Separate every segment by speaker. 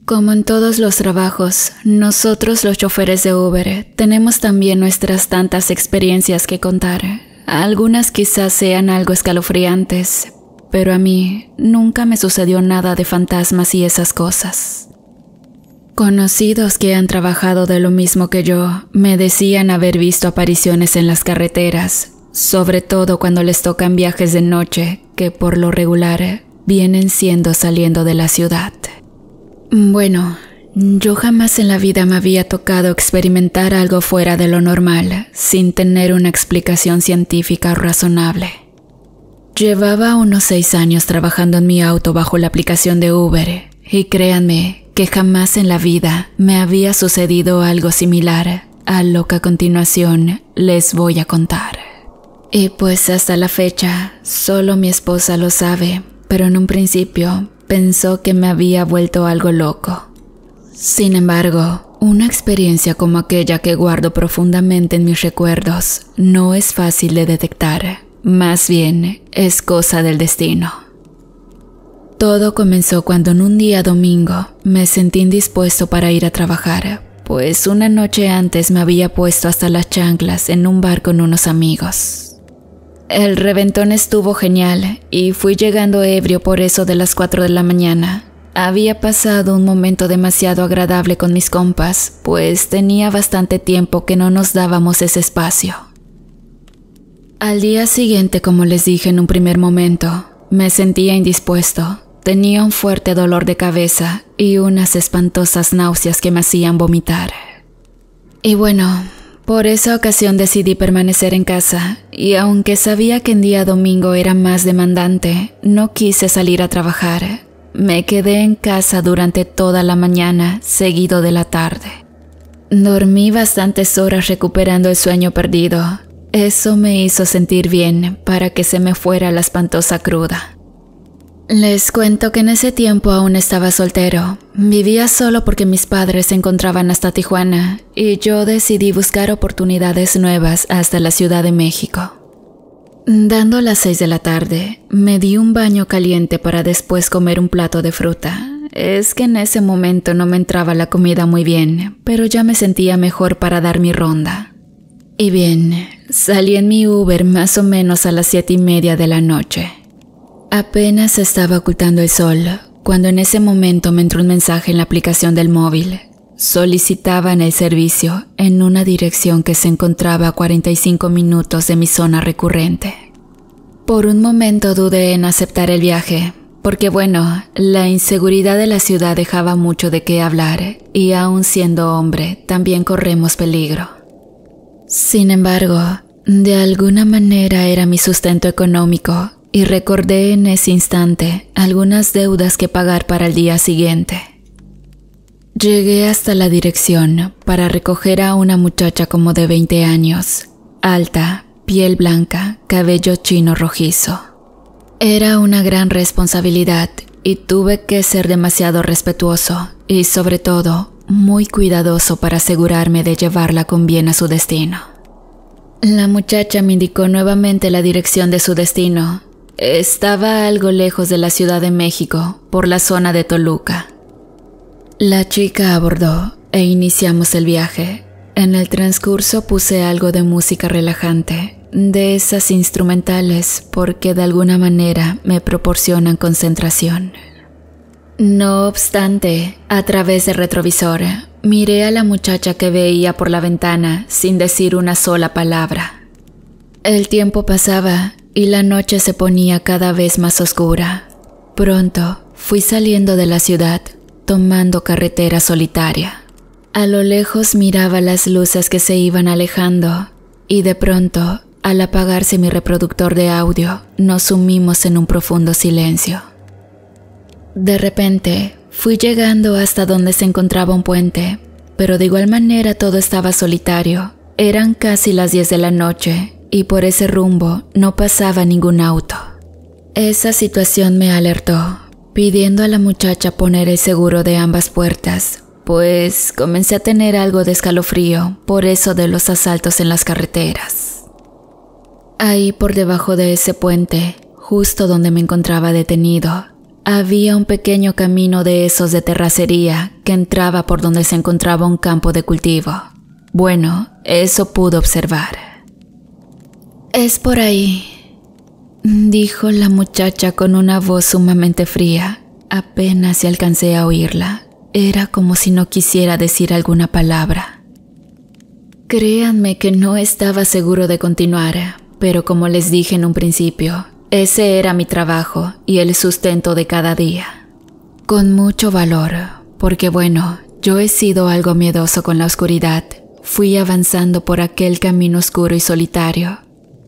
Speaker 1: Como en todos los trabajos, nosotros los choferes de Uber tenemos también nuestras tantas experiencias que contar. Algunas quizás sean algo escalofriantes, pero a mí nunca me sucedió nada de fantasmas y esas cosas. Conocidos que han trabajado de lo mismo que yo me decían haber visto apariciones en las carreteras, sobre todo cuando les tocan viajes de noche, que por lo regular vienen siendo saliendo de la ciudad. Bueno, yo jamás en la vida me había tocado experimentar algo fuera de lo normal, sin tener una explicación científica o razonable. Llevaba unos 6 años trabajando en mi auto bajo la aplicación de Uber, y créanme que jamás en la vida me había sucedido algo similar a lo que a continuación les voy a contar. Y pues hasta la fecha, solo mi esposa lo sabe, pero en un principio pensó que me había vuelto algo loco. Sin embargo, una experiencia como aquella que guardo profundamente en mis recuerdos no es fácil de detectar, más bien es cosa del destino. Todo comenzó cuando en un día domingo me sentí indispuesto para ir a trabajar, pues una noche antes me había puesto hasta las chanclas en un bar con unos amigos. El reventón estuvo genial y fui llegando ebrio por eso de las 4 de la mañana. Había pasado un momento demasiado agradable con mis compas, pues tenía bastante tiempo que no nos dábamos ese espacio. Al día siguiente, como les dije en un primer momento, me sentía indispuesto. Tenía un fuerte dolor de cabeza y unas espantosas náuseas que me hacían vomitar. Y bueno, por esa ocasión decidí permanecer en casa, y aunque sabía que en día domingo era más demandante, no quise salir a trabajar. Me quedé en casa durante toda la mañana, seguido de la tarde. Dormí bastantes horas recuperando el sueño perdido. Eso me hizo sentir bien para que se me fuera la espantosa cruda. Les cuento que en ese tiempo aún estaba soltero. Vivía solo porque mis padres se encontraban hasta Tijuana y yo decidí buscar oportunidades nuevas hasta la Ciudad de México. Dando las 6 de la tarde, me di un baño caliente para después comer un plato de fruta. Es que en ese momento no me entraba la comida muy bien, pero ya me sentía mejor para dar mi ronda. Y bien, salí en mi Uber más o menos a las 7:30 de la noche. Apenas estaba ocultando el sol, cuando en ese momento me entró un mensaje en la aplicación del móvil. Solicitaban el servicio en una dirección que se encontraba a 45 minutos de mi zona recurrente. Por un momento dudé en aceptar el viaje, porque bueno, la inseguridad de la ciudad dejaba mucho de qué hablar, y aún siendo hombre, también corremos peligro. Sin embargo, de alguna manera era mi sustento económico, y recordé en ese instante algunas deudas que pagar para el día siguiente. Llegué hasta la dirección para recoger a una muchacha como de 20 años, alta, piel blanca, cabello chino rojizo. Era una gran responsabilidad y tuve que ser demasiado respetuoso y sobre todo muy cuidadoso para asegurarme de llevarla con bien a su destino. La muchacha me indicó nuevamente la dirección de su destino. Estaba algo lejos de la Ciudad de México, por la zona de Toluca. La chica abordó e iniciamos el viaje. En el transcurso puse algo de música relajante, de esas instrumentales, porque de alguna manera me proporcionan concentración. No obstante, a través del retrovisor, miré a la muchacha que veía por la ventana sin decir una sola palabra. El tiempo pasaba y la noche se ponía cada vez más oscura. Pronto fui saliendo de la ciudad, tomando carretera solitaria. A lo lejos miraba las luces que se iban alejando y de pronto, al apagarse mi reproductor de audio, nos sumimos en un profundo silencio. De repente, fui llegando hasta donde se encontraba un puente, pero de igual manera todo estaba solitario. Eran casi las 10 de la noche y por ese rumbo no pasaba ningún auto. Esa situación me alertó, pidiendo a la muchacha poner el seguro de ambas puertas, pues comencé a tener algo de escalofrío por eso de los asaltos en las carreteras. Ahí por debajo de ese puente, justo donde me encontraba detenido, había un pequeño camino de esos de terracería que entraba por donde se encontraba un campo de cultivo. Bueno, eso pude observar. «Es por ahí», dijo la muchacha con una voz sumamente fría. Apenas si alcancé a oírla. Era como si no quisiera decir alguna palabra. Créanme que no estaba seguro de continuar, pero como les dije en un principio, ese era mi trabajo y el sustento de cada día. Con mucho valor, porque bueno, yo he sido algo miedoso con la oscuridad. Fui avanzando por aquel camino oscuro y solitario,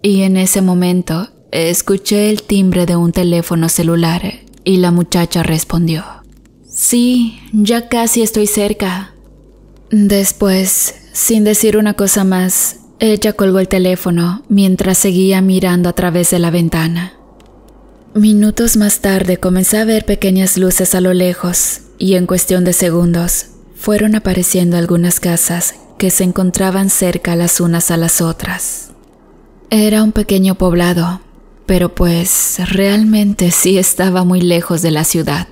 Speaker 1: y en ese momento escuché el timbre de un teléfono celular y la muchacha respondió: «Sí, ya casi estoy cerca». Después, sin decir una cosa más, ella colgó el teléfono mientras seguía mirando a través de la ventana. Minutos más tarde comencé a ver pequeñas luces a lo lejos y en cuestión de segundos fueron apareciendo algunas casas que se encontraban cerca las unas a las otras. Era un pequeño poblado, pero pues realmente sí estaba muy lejos de la ciudad.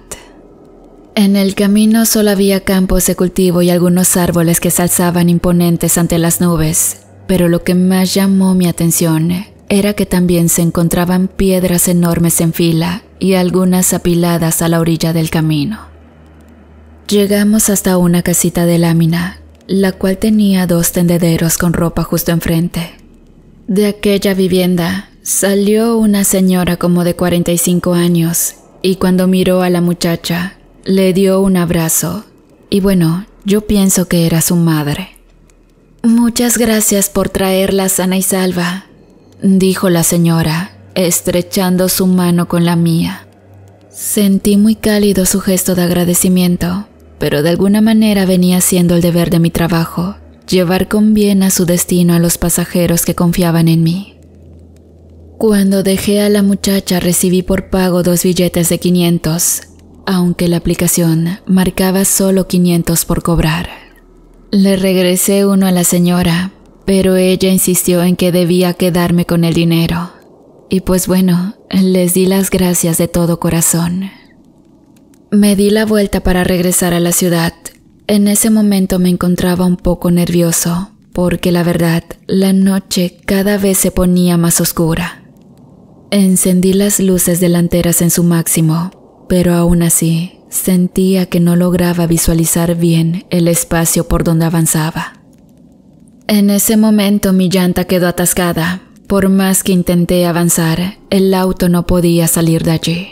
Speaker 1: En el camino solo había campos de cultivo y algunos árboles que se alzaban imponentes ante las nubes, pero lo que más llamó mi atención era que también se encontraban piedras enormes en fila y algunas apiladas a la orilla del camino. Llegamos hasta una casita de lámina, la cual tenía 2 tendederos con ropa justo enfrente. De aquella vivienda salió una señora como de 45 años y cuando miró a la muchacha, le dio un abrazo y bueno, yo pienso que era su madre. «Muchas gracias por traerla sana y salva», dijo la señora, estrechando su mano con la mía. Sentí muy cálido su gesto de agradecimiento, pero de alguna manera venía siendo el deber de mi trabajo, llevar con bien a su destino a los pasajeros que confiaban en mí. Cuando dejé a la muchacha recibí por pago 2 billetes de 500, aunque la aplicación marcaba solo 500 por cobrar. Le regresé uno a la señora, pero ella insistió en que debía quedarme con el dinero. Y pues bueno, les di las gracias de todo corazón. Me di la vuelta para regresar a la ciudad. En ese momento me encontraba un poco nervioso, porque la verdad, la noche cada vez se ponía más oscura. Encendí las luces delanteras en su máximo, pero aún así sentía que no lograba visualizar bien el espacio por donde avanzaba. En ese momento mi llanta quedó atascada. Por más que intenté avanzar, el auto no podía salir de allí.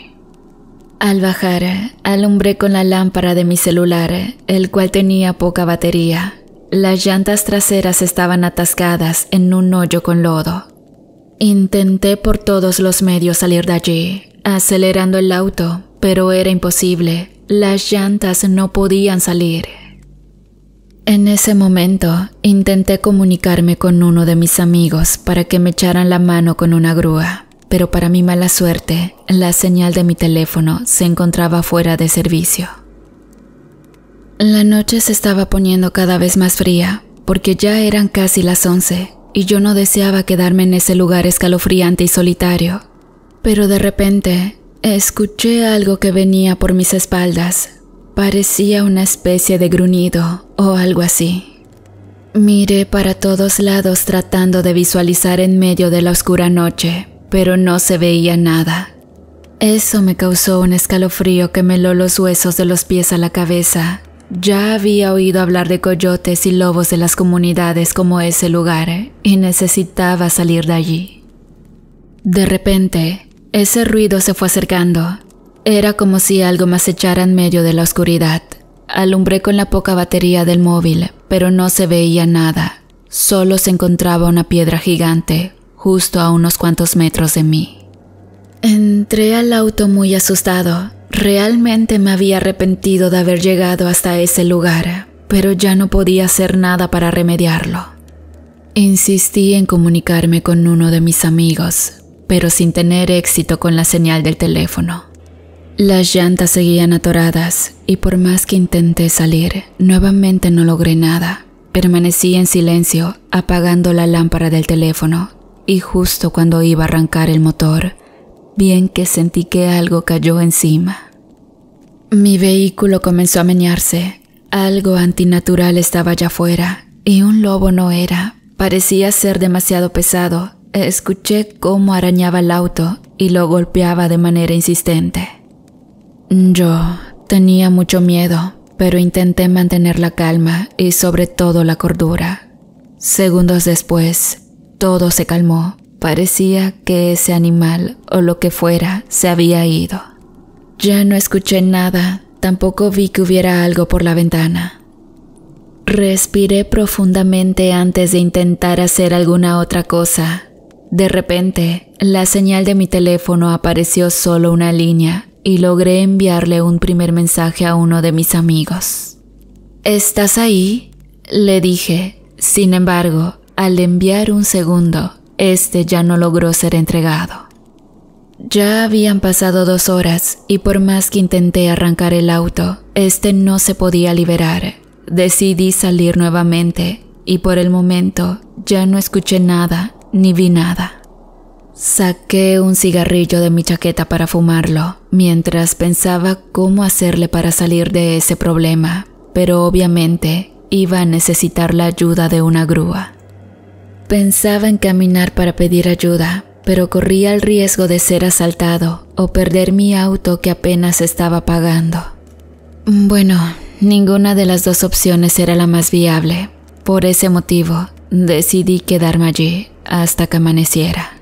Speaker 1: Al bajar, alumbré con la lámpara de mi celular, el cual tenía poca batería. Las llantas traseras estaban atascadas en un hoyo con lodo. Intenté por todos los medios salir de allí, acelerando el auto, pero era imposible. Las llantas no podían salir. En ese momento, intenté comunicarme con uno de mis amigos para que me echaran la mano con una grúa, pero para mi mala suerte, la señal de mi teléfono se encontraba fuera de servicio. La noche se estaba poniendo cada vez más fría, porque ya eran casi las 11, y yo no deseaba quedarme en ese lugar escalofriante y solitario. Pero de repente, escuché algo que venía por mis espaldas. Parecía una especie de gruñido o algo así. Miré para todos lados tratando de visualizar en medio de la oscura noche, pero no se veía nada. Eso me causó un escalofrío que me heló los huesos de los pies a la cabeza. Ya había oído hablar de coyotes y lobos de las comunidades como ese lugar y necesitaba salir de allí. De repente, ese ruido se fue acercando. Era como si algo me acechara en medio de la oscuridad. Alumbré con la poca batería del móvil, pero no se veía nada. Solo se encontraba una piedra gigante, justo a unos cuantos metros de mí. Entré al auto muy asustado. Realmente me había arrepentido de haber llegado hasta ese lugar, pero ya no podía hacer nada para remediarlo. Insistí en comunicarme con uno de mis amigos, pero sin tener éxito con la señal del teléfono. Las llantas seguían atoradas y por más que intenté salir, nuevamente no logré nada. Permanecí en silencio, apagando la lámpara del teléfono, y justo cuando iba a arrancar el motor, bien que sentí que algo cayó encima. Mi vehículo comenzó a menearse. Algo antinatural estaba allá afuera, y un lobo no era. Parecía ser demasiado pesado. Escuché cómo arañaba el auto y lo golpeaba de manera insistente. Yo tenía mucho miedo, pero intenté mantener la calma y sobre todo la cordura. Segundos después, todo se calmó. Parecía que ese animal, o lo que fuera, se había ido. Ya no escuché nada, tampoco vi que hubiera algo por la ventana. Respiré profundamente antes de intentar hacer alguna otra cosa. De repente, la señal de mi teléfono apareció solo una línea y logré enviarle un primer mensaje a uno de mis amigos. ¿Estás ahí?, le dije. Sin embargo, al enviar un segundo, este ya no logró ser entregado. Ya habían pasado 2 horas y por más que intenté arrancar el auto, este no se podía liberar. Decidí salir nuevamente y por el momento ya no escuché nada ni vi nada. Saqué un cigarrillo de mi chaqueta para fumarlo, mientras pensaba cómo hacerle para salir de ese problema, pero obviamente iba a necesitar la ayuda de una grúa. Pensaba en caminar para pedir ayuda, pero corría el riesgo de ser asaltado o perder mi auto que apenas estaba pagando. Bueno, ninguna de las 2 opciones era la más viable. Por ese motivo, decidí quedarme allí hasta que amaneciera.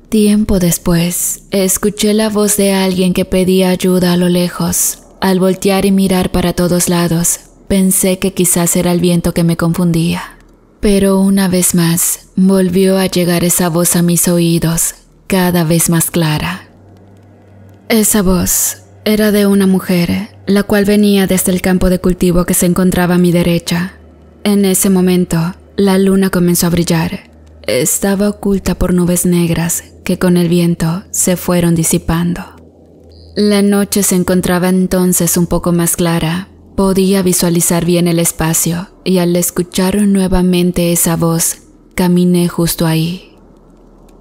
Speaker 1: Tiempo después, escuché la voz de alguien que pedía ayuda a lo lejos. Al voltear y mirar para todos lados, pensé que quizás era el viento que me confundía. Pero una vez más, volvió a llegar esa voz a mis oídos, cada vez más clara. Esa voz era de una mujer, la cual venía desde el campo de cultivo que se encontraba a mi derecha. En ese momento, la luna comenzó a brillar. Estaba oculta por nubes negras que con el viento se fueron disipando. La noche se encontraba entonces un poco más clara. Podía visualizar bien el espacio y al escuchar nuevamente esa voz, caminé justo ahí.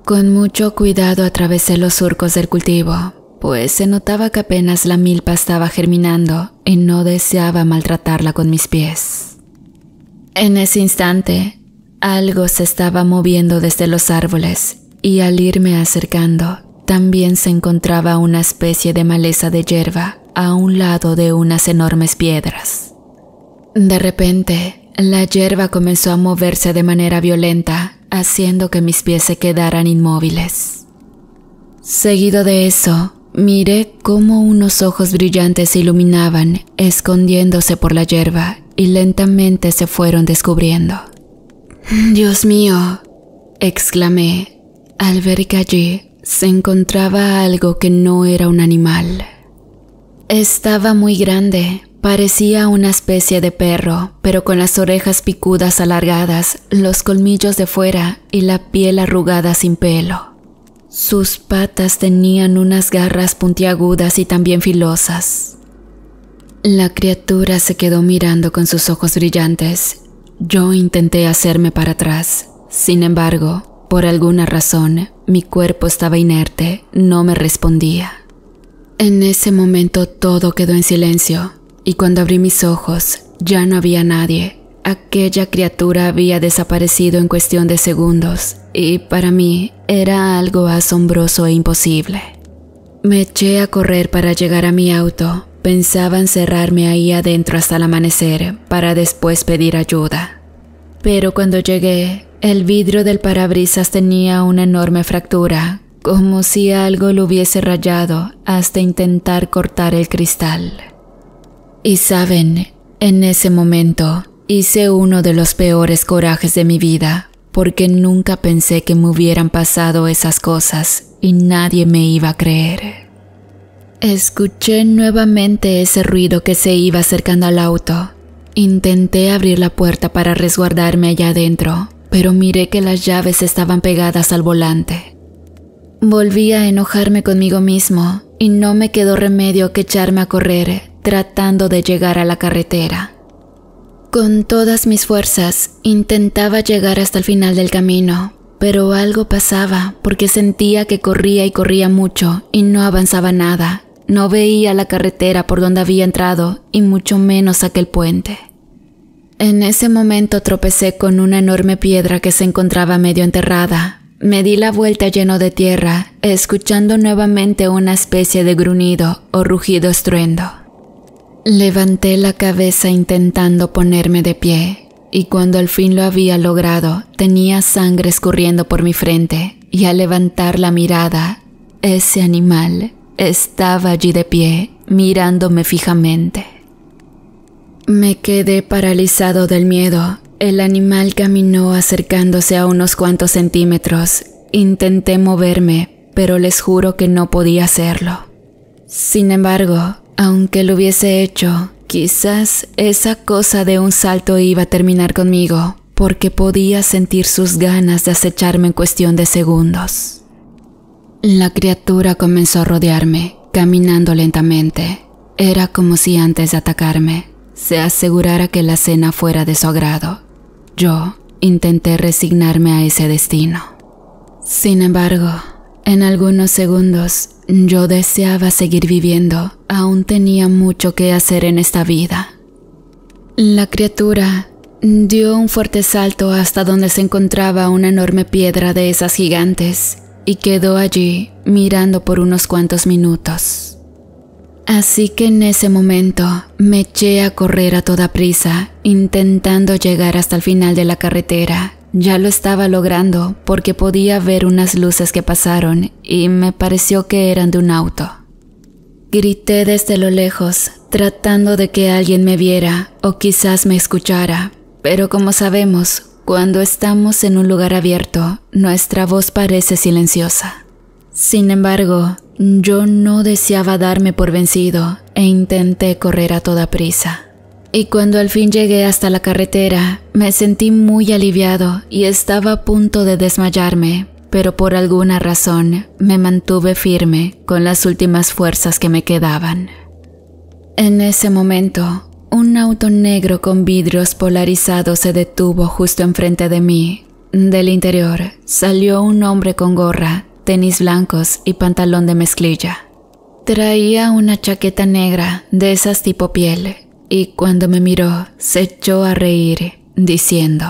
Speaker 1: Con mucho cuidado atravesé los surcos del cultivo, pues se notaba que apenas la milpa estaba germinando y no deseaba maltratarla con mis pies. En ese instante, algo se estaba moviendo desde los árboles y al irme acercando, también se encontraba una especie de maleza de hierba a un lado de unas enormes piedras. De repente, la hierba comenzó a moverse de manera violenta, haciendo que mis pies se quedaran inmóviles. Seguido de eso, miré cómo unos ojos brillantes se iluminaban, escondiéndose por la hierba, y lentamente se fueron descubriendo. «¡Dios mío!», exclamé, al ver que allí se encontraba algo que no era un animal. Estaba muy grande, parecía una especie de perro, pero con las orejas picudas alargadas, los colmillos de fuera y la piel arrugada sin pelo. Sus patas tenían unas garras puntiagudas y también filosas. La criatura se quedó mirando con sus ojos brillantes. Yo intenté hacerme para atrás. Sin embargo, por alguna razón, mi cuerpo estaba inerte, no me respondía. En ese momento todo quedó en silencio, y cuando abrí mis ojos, ya no había nadie. Aquella criatura había desaparecido en cuestión de segundos, y para mí era algo asombroso e imposible. Me eché a correr para llegar a mi auto. Pensaba encerrarme ahí adentro hasta el amanecer, para después pedir ayuda. Pero cuando llegué, el vidrio del parabrisas tenía una enorme fractura, como si algo lo hubiese rayado hasta intentar cortar el cristal. Y saben, en ese momento hice uno de los peores corajes de mi vida, porque nunca pensé que me hubieran pasado esas cosas y nadie me iba a creer. Escuché nuevamente ese ruido que se iba acercando al auto. Intenté abrir la puerta para resguardarme allá adentro, pero miré que las llaves estaban pegadas al volante. Volví a enojarme conmigo mismo y no me quedó remedio que echarme a correr, tratando de llegar a la carretera. Con todas mis fuerzas intentaba llegar hasta el final del camino, pero algo pasaba porque sentía que corría y corría mucho y no avanzaba nada. No veía la carretera por donde había entrado y mucho menos aquel puente. En ese momento tropecé con una enorme piedra que se encontraba medio enterrada. Me di la vuelta lleno de tierra, escuchando nuevamente una especie de gruñido o rugido estruendo. Levanté la cabeza intentando ponerme de pie, y cuando al fin lo había logrado, tenía sangre escurriendo por mi frente, y al levantar la mirada, ese animal estaba allí de pie, mirándome fijamente. Me quedé paralizado del miedo. El animal caminó acercándose a unos cuantos centímetros. Intenté moverme, pero les juro que no podía hacerlo. Sin embargo, aunque lo hubiese hecho, quizás esa cosa de un salto iba a terminar conmigo, porque podía sentir sus ganas de acecharme en cuestión de segundos. La criatura comenzó a rodearme, caminando lentamente. Era como si antes de atacarme se asegurara que la cena fuera de su agrado. Yo intenté resignarme a ese destino. Sin embargo, en algunos segundos, yo deseaba seguir viviendo. Aún tenía mucho que hacer en esta vida. La criatura dio un fuerte salto hasta donde se encontraba una enorme piedra de esas gigantes y quedó allí mirando por unos cuantos minutos. Así que en ese momento me eché a correr a toda prisa, intentando llegar hasta el final de la carretera. Ya lo estaba logrando porque podía ver unas luces que pasaron y me pareció que eran de un auto. Grité desde lo lejos, tratando de que alguien me viera o quizás me escuchara, pero como sabemos, cuando estamos en un lugar abierto, nuestra voz parece silenciosa. Sin embargo, yo no deseaba darme por vencido e intenté correr a toda prisa. Y cuando al fin llegué hasta la carretera, me sentí muy aliviado y estaba a punto de desmayarme, pero por alguna razón me mantuve firme con las últimas fuerzas que me quedaban. En ese momento, un auto negro con vidrios polarizados se detuvo justo enfrente de mí. Del interior salió un hombre con gorra, tenis blancos y pantalón de mezclilla. Traía una chaqueta negra de esas tipo piel y cuando me miró se echó a reír diciendo: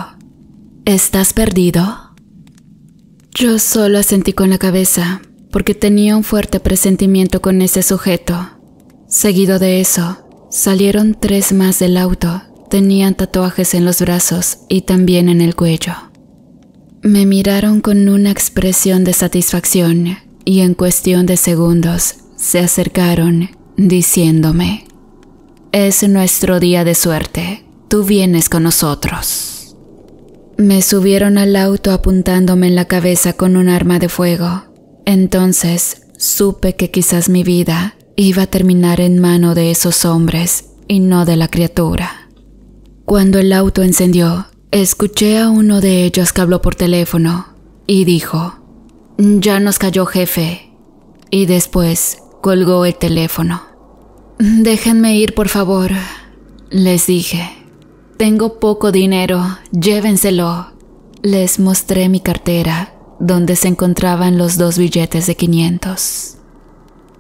Speaker 1: ¿Estás perdido? Yo solo asentí con la cabeza porque tenía un fuerte presentimiento con ese sujeto. Seguido de eso, salieron 3 más del auto. Tenían tatuajes en los brazos y también en el cuello. Me miraron con una expresión de satisfacción y en cuestión de segundos se acercaron diciéndome: «Es nuestro día de suerte, tú vienes con nosotros». Me subieron al auto apuntándome en la cabeza con un arma de fuego. Entonces supe que quizás mi vida iba a terminar en mano de esos hombres y no de la criatura. Cuando el auto encendió, escuché a uno de ellos que habló por teléfono y dijo: «Ya nos cayó, jefe», y después colgó el teléfono. «Déjenme ir, por favor», les dije. «Tengo poco dinero, llévenselo». Les mostré mi cartera, donde se encontraban los 2 billetes de 500.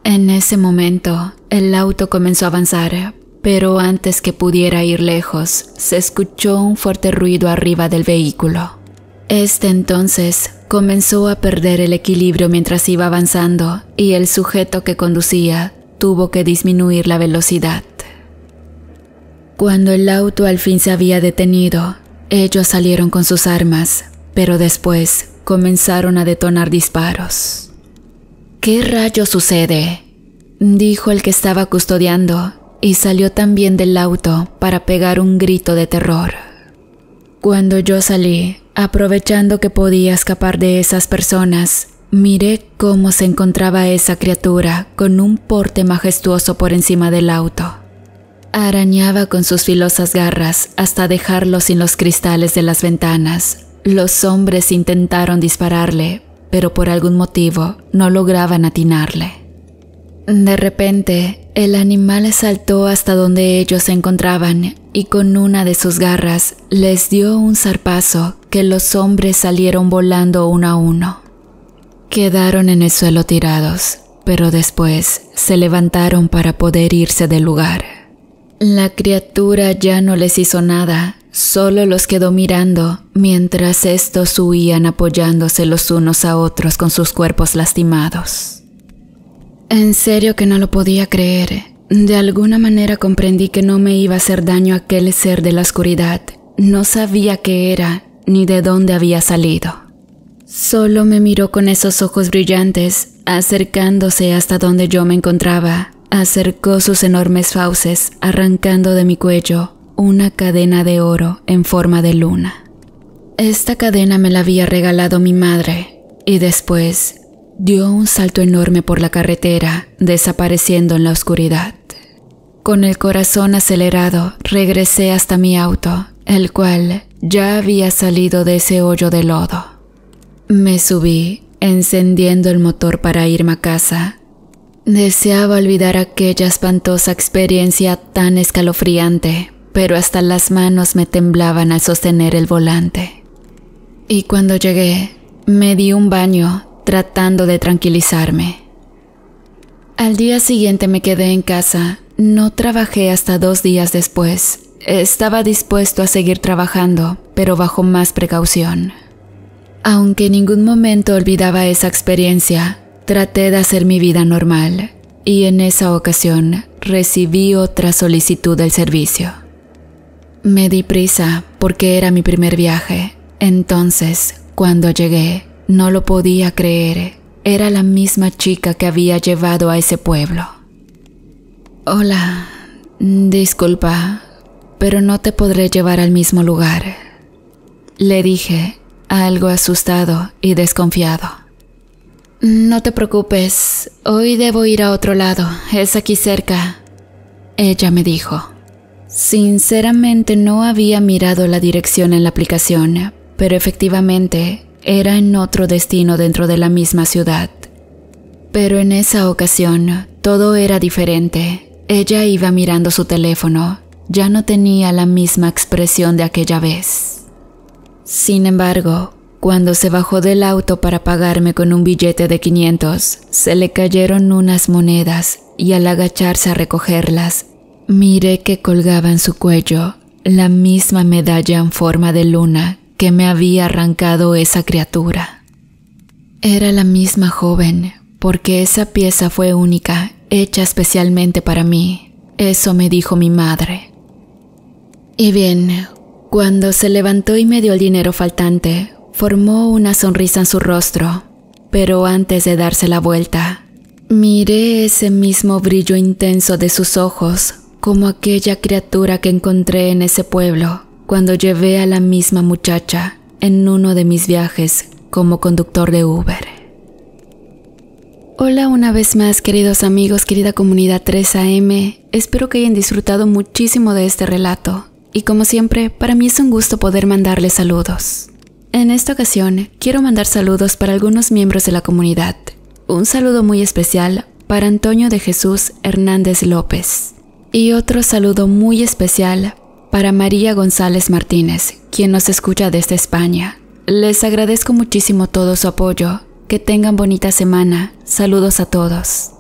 Speaker 1: En ese momento, el auto comenzó a avanzar, pero antes que pudiera ir lejos, se escuchó un fuerte ruido arriba del vehículo. Este entonces comenzó a perder el equilibrio mientras iba avanzando y el sujeto que conducía tuvo que disminuir la velocidad. Cuando el auto al fin se había detenido, ellos salieron con sus armas, pero después comenzaron a detonar disparos. «¿Qué rayos sucede?», dijo el que estaba custodiando, y salió también del auto para pegar un grito de terror. Cuando yo salí, aprovechando que podía escapar de esas personas, miré cómo se encontraba esa criatura con un porte majestuoso por encima del auto. Arañaba con sus filosas garras hasta dejarlo sin los cristales de las ventanas. Los hombres intentaron dispararle, pero por algún motivo no lograban atinarle. De repente, el animal saltó hasta donde ellos se encontraban y con una de sus garras les dio un zarpazo que los hombres salieron volando uno a uno. Quedaron en el suelo tirados, pero después se levantaron para poder irse del lugar. La criatura ya no les hizo nada, solo los quedó mirando mientras estos huían apoyándose los unos a otros con sus cuerpos lastimados. En serio que no lo podía creer. De alguna manera comprendí que no me iba a hacer daño aquel ser de la oscuridad. No sabía qué era ni de dónde había salido. Solo me miró con esos ojos brillantes, acercándose hasta donde yo me encontraba. Acercó sus enormes fauces, arrancando de mi cuello una cadena de oro en forma de luna. Esta cadena me la había regalado mi madre, y después dio un salto enorme por la carretera, desapareciendo en la oscuridad. Con el corazón acelerado, regresé hasta mi auto, el cual ya había salido de ese hoyo de lodo. Me subí, encendiendo el motor para irme a casa. Deseaba olvidar aquella espantosa experiencia tan escalofriante, pero hasta las manos me temblaban al sostener el volante. Y cuando llegué, me di un baño, tratando de tranquilizarme. Al día siguiente me quedé en casa. No trabajé hasta 2 días después. Estaba dispuesto a seguir trabajando, pero bajo más precaución. Aunque en ningún momento olvidaba esa experiencia, traté de hacer mi vida normal, y en esa ocasión recibí otra solicitud del servicio. Me di prisa porque era mi primer viaje. Entonces, cuando llegué, no lo podía creer. Era la misma chica que había llevado a ese pueblo. Hola, disculpa, pero no te podré llevar al mismo lugar, le dije, algo asustado y desconfiado. No te preocupes, hoy debo ir a otro lado, es aquí cerca, ella me dijo. Sinceramente no había mirado la dirección en la aplicación, pero efectivamente era en otro destino dentro de la misma ciudad. Pero en esa ocasión todo era diferente. Ella iba mirando su teléfono, ya no tenía la misma expresión de aquella vez. Sin embargo, cuando se bajó del auto para pagarme con un billete de 500, se le cayeron unas monedas y al agacharse a recogerlas, miré que colgaba en su cuello la misma medalla en forma de luna que me había arrancado esa criatura. Era la misma joven, porque esa pieza fue única, hecha especialmente para mí. Eso me dijo mi madre. Y bien, cuando se levantó y me dio el dinero faltante, formó una sonrisa en su rostro, pero antes de darse la vuelta, miré ese mismo brillo intenso de sus ojos, como aquella criatura que encontré en ese pueblo, cuando llevé a la misma muchacha en uno de mis viajes como conductor de Uber. Hola una vez más, queridos amigos, querida comunidad 3AM. Espero que hayan disfrutado muchísimo de este relato. Y como siempre, para mí es un gusto poder mandarles saludos. En esta ocasión, quiero mandar saludos para algunos miembros de la comunidad. Un saludo muy especial para Antonio de Jesús Hernández López. Y otro saludo muy especial para María González Martínez, quien nos escucha desde España. Les agradezco muchísimo todo su apoyo. Que tengan bonita semana. Saludos a todos.